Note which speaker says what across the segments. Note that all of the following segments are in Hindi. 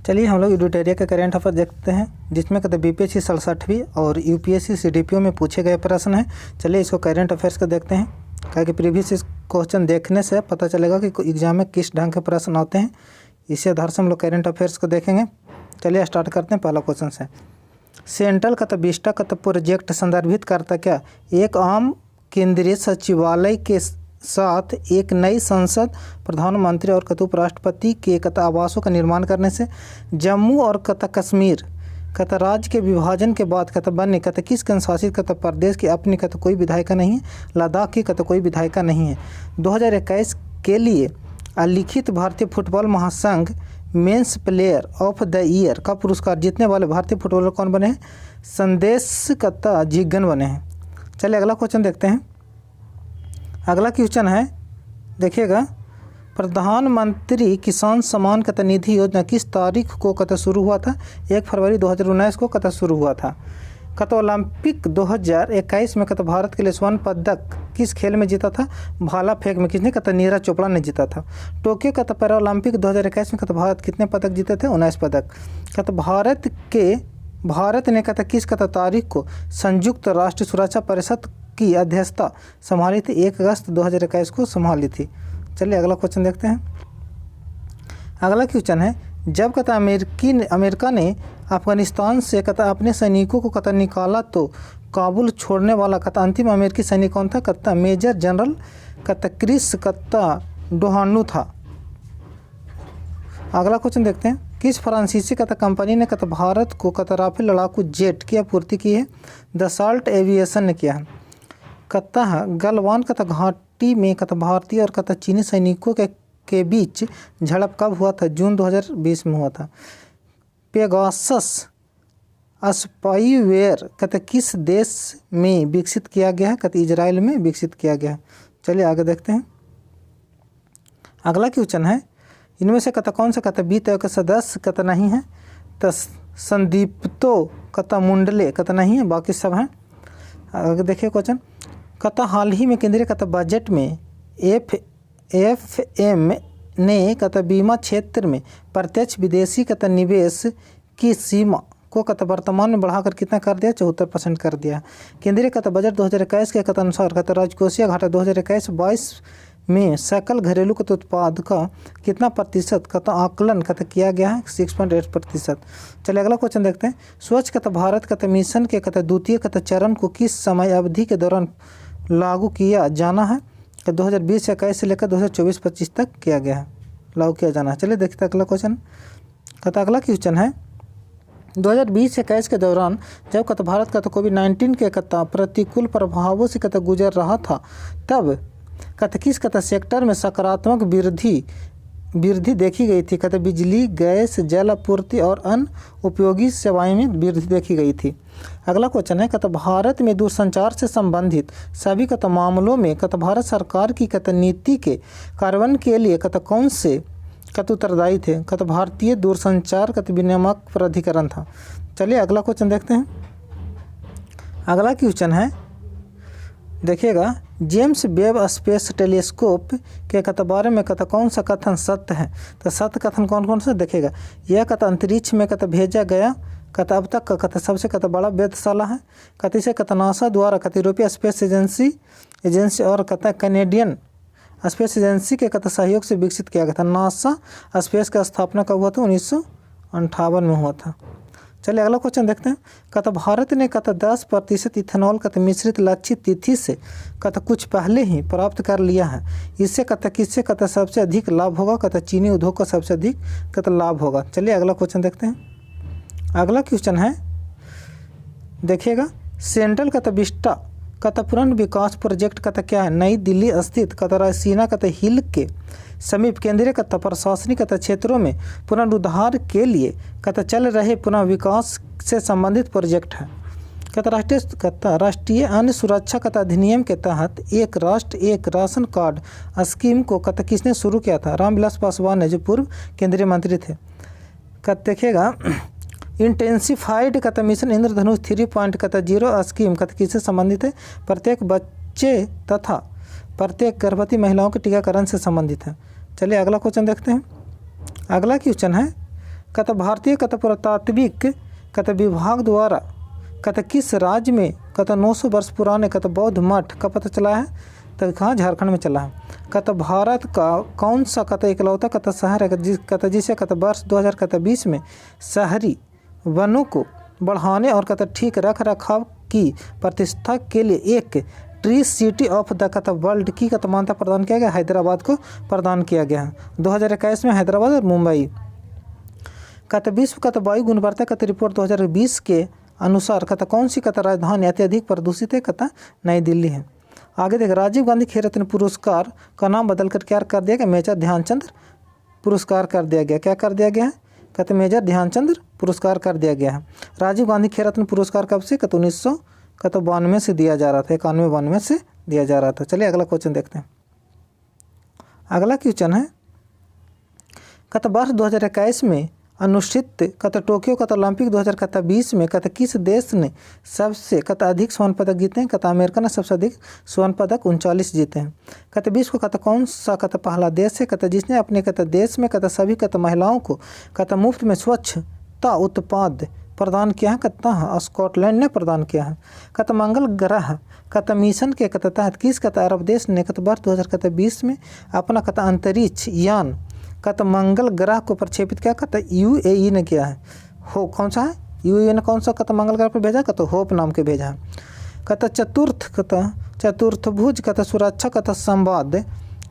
Speaker 1: चलिए हम लोग एडिटोरियल के करेंट अफेयर देखते हैं, जिसमें कहते बीपीएससी 67वीं और यूपीएससी सीडीपीओ में पूछे गए प्रश्न हैं। चलिए इसको करेंट अफेयर्स को देखते हैं, क्या कि प्रीवियस क्वेश्चन देखने से पता चलेगा कि एग्जाम में किस ढंग के प्रश्न आते हैं। इसी आधार से हम लोग करेंट अफेयर्स को देखेंगे। चलिए स्टार्ट करते हैं। पहला क्वेश्चन से, सेंट्रल का विस्टा का प्रोजेक्ट संदर्भित करता क्या? एक आम केंद्रीय सचिवालय के साथ एक नई संसद, प्रधानमंत्री और उपराष्ट्रपति के आवासों का निर्माण करने से। जम्मू और कश्मीर राज्य के विभाजन के बाद बनने किस केंद्र शासित प्रदेश की अपनी कोई विधायिका नहीं है। लद्दाख की कोई विधायिका नहीं है। 2021 के लिए अलिखित भारतीय फुटबॉल महासंघ men's player of the year का पुरस्कार जीतने वाले भारतीय फुटबॉलर कौन बने हैं? संदेश जिगन बने हैं। चलिए अगला क्वेश्चन देखते हैं। अगला क्वेश्चन है, देखिएगा, प्रधानमंत्री किसान सम्मान निधि योजना किस तारीख को शुरू हुआ था? 1 फरवरी 2019 को शुरू हुआ था। ओलंपिक 2021 में भारत के लिए स्वर्ण पदक किस खेल में जीता था? भाला फेंक में। किसने? नीरज चोपड़ा ने जीता था। टोक्यो पैरा ओलंपिक 2021 में भारत कितने पदक जीते थे? 19 पदक। भारत ने किस तारीख को संयुक्त राष्ट्र सुरक्षा परिषद की अध्यक्षता संभाली थी? 1 अगस्त 2021 को संभाली थी। चलिए अगला क्वेश्चन देखते हैं। अगला क्वेश्चन है, जब अमेरिका ने अफगानिस्तान से अपने सैनिकों को निकाला तो काबुल छोड़ने वाला अंतिम अमेरिकी सैनिक कौन था? मेजर जनरल क्रिस डोहानू था। अगला क्वेश्चन देखते हैं, किस फ्रांसीसी कंपनी ने भारत को राफेल लड़ाकू जेट की आपूर्ति की है? दसाल्ट एविएशन ने किया है। गलवान घाटी में भारतीय और चीनी सैनिकों के बीच झड़प कब हुआ था? जून 2020 में हुआ था। पेगासस स्पाईवेयर किस देश में विकसित किया गया है? इजराइल में विकसित किया गया है। चलिए आगे देखते हैं। अगला क्वेश्चन है, इनमें से कौन सा वित्त आयोग का सदस्य नहीं है? संदीप्तो मुंडले नहीं है, बाकी सब हैं। आगे देखिए क्वेश्चन, हाल ही में केंद्रीय बजट में एफएम ने बीमा क्षेत्र में प्रत्यक्ष विदेशी निवेश की सीमा को वर्तमान में बढ़ाकर कितना कर दिया? 74% कर दिया। केंद्रीय बजट 2021 के अनुसार राजकोषीय घाटा 2021-22 में सकल घरेलू उत्पाद का कितना प्रतिशत आकलन किया गया है? 6.8%। चलिए अगला क्वेश्चन देखते हैं। स्वच्छ भारत मिशन के द्वितीय चरण को किस समय अवधि के दौरान लागू किया जाना है? 2020-21 से लेकर 2024-25 तक किया गया है, लागू किया जाना है। चलिए देखते हैं अगला क्वेश्चन। अगला क्वेश्चन है, 2020-21 के दौरान जब भारत कोविड-19 के प्रतिकूल प्रभावों से गुजर रहा था, तब किस सेक्टर में सकारात्मक वृद्धि देखी गई थी? बिजली, गैस, जल आपूर्ति और अन्य उपयोगी सेवाएं में वृद्धि देखी गई थी। अगला क्वेश्चन है, भारत में दूरसंचार से संबंधित सभी मामलों में भारत सरकार की नीति के कार्यान्वयन के लिए कौन से उत्तरदायी थे? भारतीय दूरसंचार विनियामक प्राधिकरण था। चलिए अगला क्वेश्चन देखते हैं। अगला क्वेश्चन है, देखिएगा, जेम्स वेब स्पेस टेलीस्कोप के बारे में कौन सा कथन सत्य है? तो सत्य कथन कौन सा? देखिएगा, यह अंतरिक्ष में भेजा गया अब तक का सबसे बड़ा वेधशाला है। इसे नासा द्वारा यूरोपीय स्पेस एजेंसी और कैनेडियन स्पेस एजेंसी के सहयोग से विकसित किया गया था। नासा स्पेस का स्थापना कब हुआ था? 1958 में हुआ था। चलिए अगला क्वेश्चन देखते हैं। भारत ने 10% इथेनॉल मिश्रित लक्षित तिथि से कुछ पहले ही प्राप्त कर लिया है। इससे किससे सबसे अधिक लाभ होगा? चीनी उद्योग का सबसे अधिक लाभ होगा। चलिए अगला क्वेश्चन देखते हैं। अगला क्वेश्चन है, देखिएगा, सेंट्रल विस्टा पुनर्विकास विकास प्रोजेक्ट क्या है? नई दिल्ली स्थित रायसीना हिल के समीप केंद्रीय प्रशासनिक क्षेत्रों में पुनरुद्धार के लिए चल रहे पुनः विकास से संबंधित प्रोजेक्ट है। राष्ट्रीय अन्न सुरक्षा अधिनियम के तहत एक राष्ट्र एक राशन कार्ड स्कीम को किसने शुरू किया था? रामविलास पासवान ने, जो पूर्व केंद्रीय मंत्री थे। देखिएगा, इंटेंसिफाइड मिशन इंद्रधनुष 3.0 स्कीम किससे संबंधित है? प्रत्येक बच्चे तथा प्रत्येक गर्भवती महिलाओं के टीकाकरण से संबंधित है। चलिए अगला क्वेश्चन देखते हैं। अगला क्वेश्चन है, कहता भारतीय कहता पुरातात्विक कहता विभाग द्वारा कहता किस राज्य में कहता 900 वर्ष पुराने कहता बौद्ध मठ का पता चला है? तो कहाँ, झारखंड में चला है। कहता भारत का कौन सा कहता इकलौता कहता शहर है कहता जिसे कहता वर्ष 2020 में शहरी वनों को बढ़ाने और कहता ठीक रख रखाव की प्रतिष्ठा के लिए एक ट्री सिटी ऑफ द कहता वर्ल्ड की कहता मान्यता प्रदान किया गया? हैदराबाद को प्रदान किया गया है 2021 में, हैदराबाद और मुंबई। कहता विश्व कहता वायु गुणवत्ता कहता रिपोर्ट 2020 के अनुसार कहता कौन सी कहता राजधानी अत्यधिक प्रदूषित है? कहता नई दिल्ली है। आगे देख, राजीव गांधी खेल रत्न पुरस्कार का नाम बदलकर क्या कर दिया गया? मेजर ध्यानचंद पुरस्कार कर दिया गया। क्या कर दिया गया है? कहते मेजर ध्यानचंद पुरस्कार कर दिया गया है। राजीव गांधी खेल रत्न पुरस्कार कब से? कहते 1992 से दिया जा रहा था, 91-92 से दिया जा रहा था। चलिए अगला क्वेश्चन देखते हैं। अगला क्वेश्चन है कहता वर्ष 2021 में अनुष्ठित कहता टोक्यो कहता ओलंपिक 2020 में कहता किस देश ने सबसे कहता अधिक स्वर्ण पदक जीते हैं? कहता अमेरिका ने सबसे अधिक स्वर्ण पदक 39 जीते हैं। कहता विश्व को कहता कौन सा कहता पहला देश है कहता जिसने अपने कहता देश में कहता सभी कहता महिलाओं को कहता मुफ्त में स्वच्छता उत्पाद प्रदान किया है? कहता स्कॉटलैंड ने प्रदान किया है। कहता मंगल ग्रह कहता मिशन के कहता तहत किस कहता अरब देश ने कहता वर्ष 2020 में अपना कहता अंतरिक्ष यान कहता मंगल ग्रह को प्रक्षेपित किया? कहता UAE ने किया है। हो कौन सा है? UAE ने कौन सा कहता मंगल ग्रह पर भेजा? कहता होप नाम के भेजा है। कहता चतुर्थभुज कहता सुरक्षा कहता संवाद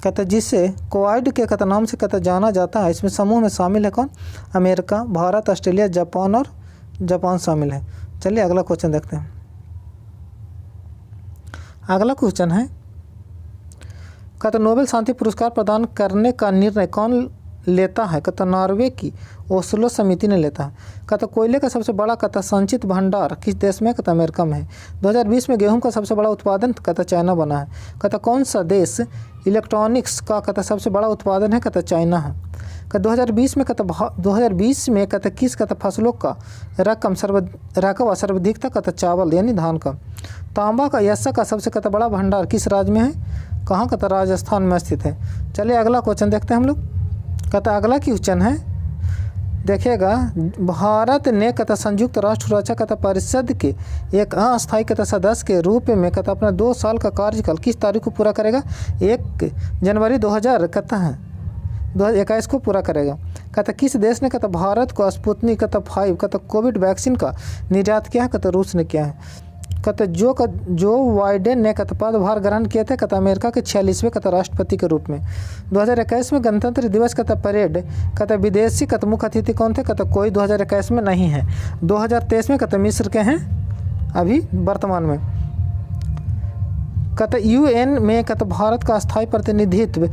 Speaker 1: कहता जिसे क्वाड के कहता नाम से कहता जाना जाता है, इसमें समूह में शामिल है कौन? अमेरिका, भारत, ऑस्ट्रेलिया, जापान और जापान शामिल है। चलिए अगला क्वेश्चन देखते हैं। अगला क्वेश्चन है कहता नोबेल शांति पुरस्कार प्रदान करने का निर्णय कौन लेता है? कहता नॉर्वे की ओस्लो समिति ने लेता है। कहता कोयले का सबसे बड़ा कहता संचित भंडार किस देश में? कहता अमेरिका में है। 2020 में गेहूं का सबसे बड़ा उत्पादन कहता चाइना बना है। कहता कौन सा देश इलेक्ट्रॉनिक्स का कहता सबसे बड़ा उत्पादन है? कहता चाइना है। कहता 2020 में कहता किस कहता फसलों का रकबा सर्वाधिक था? कहता चावल यानी धान का। तांबा का यस्सा का सबसे कहता बड़ा भंडार किस राज्य में है? कहाँ? कहता राजस्थान में स्थित है। चलिए अगला क्वेश्चन देखते हैं हम लोग। कहता अगला क्वेश्चन है देखिएगा, भारत ने कहता संयुक्त राष्ट्र सुरक्षा कहता परिषद के एक अस्थायी कहता सदस्य के रूप में कहता अपना 2 साल का कार्यकाल किस तारीख को पूरा करेगा? 1 जनवरी 2021 को पूरा करेगा। कहता किस देश ने कहता भारत को स्पुतनिक कहता 5 कहता कोविड वैक्सीन का निर्यात किया है? कहता रूस ने किया है। कहता जो बाइडेन ने कहता पदभार ग्रहण किए थे कहता अमेरिका के 46वें कहता राष्ट्रपति के रूप में। 2021 में गणतंत्र दिवस कहता परेड कहता विदेशी कहता मुख्य अतिथि कौन थे? कहता कोई 2021 में नहीं है। 2023 में कहता मिस्र के हैं अभी वर्तमान में। कहता UN में कहता भारत का स्थायी प्रतिनिधित्व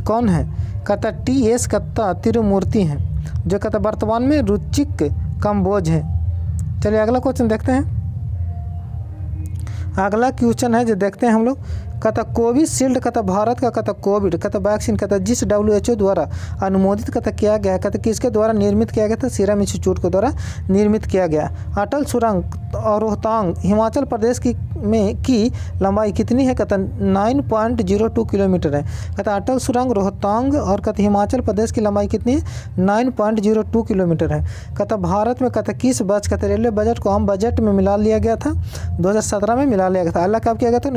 Speaker 1: कौन है? कहता TS कहता तिरुमूर्ति हैं, जो कहता वर्तमान में रुचिक कम्बोज है। चलिए अगला क्वेश्चन देखते हैं। अगला क्वेश्चन है जो देखते हैं हम लोग। कहता कोविशील्ड कहता भारत का कहता कोविड कहता वैक्सीन कहता जिस WHO द्वारा अनुमोदित कहता किया गया है कहता किसके द्वारा निर्मित किया गया था? सीरम इंस्टीट्यूट के द्वारा निर्मित किया गया। अटल सुरंग और रोहतांग हिमाचल प्रदेश की लंबाई कितनी है? कहता 9.02 किलोमीटर है। कहता अटल सुरंग रोहतांग और कहता हिमाचल प्रदेश की लंबाई कितनी है? 9.02 किलोमीटर है। कहता भारत में कहता किस वर्ष कहता रेलवे बजट को आम बजट में मिला लिया गया था? 2017 में मिला लिया गया था। अलग कब किया गया था?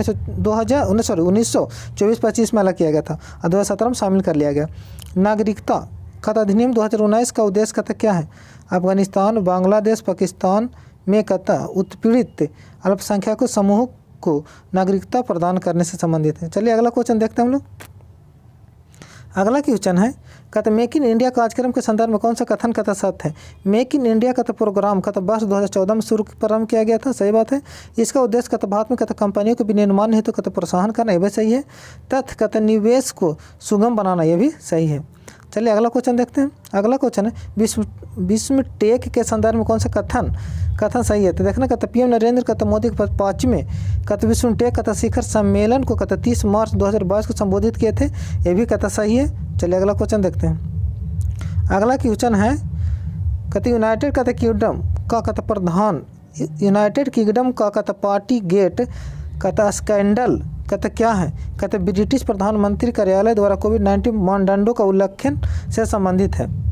Speaker 1: 1924-25 में अलग किया गया था और 2017 में शामिल कर लिया गया। नागरिकता कहता अधिनियम 2019 का उद्देश्य कहता क्या है? अफगानिस्तान, बांग्लादेश, पाकिस्तान में कहता उत्पीड़ित अल्पसंख्यकों समूह को नागरिकता प्रदान करने से संबंधित है। चलिए अगला क्वेश्चन देखते हैं हम लोग। अगला क्वेश्चन है कहता मेक इन इंडिया कार्यक्रम के संदर्भ में कौन सा कथन कहता सत्य है? मेक इन इंडिया कहता प्रोग्राम कहता वर्ष 2014 में शुरू प्रारंभ किया गया था, सही बात है। इसका उद्देश्य कहता भारत में कहता कंपनियों के विनिर्माण हेतु कहता प्रोत्साहन करना, ये भी सही है। तथ्य कहता निवेश को सुगम बनाना, ये भी सही है। चलिए अगला क्वेश्चन देखते हैं। अगला क्वेश्चन है विश्व टेक के संदर्भ में कौन सा कथन सही है? तो देखना कहता PM नरेंद्र कहता मोदी के 5वें कहता विश्व टेक कहता शिखर सम्मेलन को कहता 30 मार्च 2022 को संबोधित किए थे, ये भी कहता सही है। चलिए अगला क्वेश्चन देखते हैं। अगला क्वेश्चन है कहता यूनाइटेड कहता किंगडम का कहता प्रधान यूनाइटेड किंगडम का कहता पार्टी गेट कहता स्कैंडल कहता क्या है? कहता ब्रिटिश प्रधानमंत्री कार्यालय द्वारा कोविड-19 मानदंडों का उल्लंघन से संबंधित है।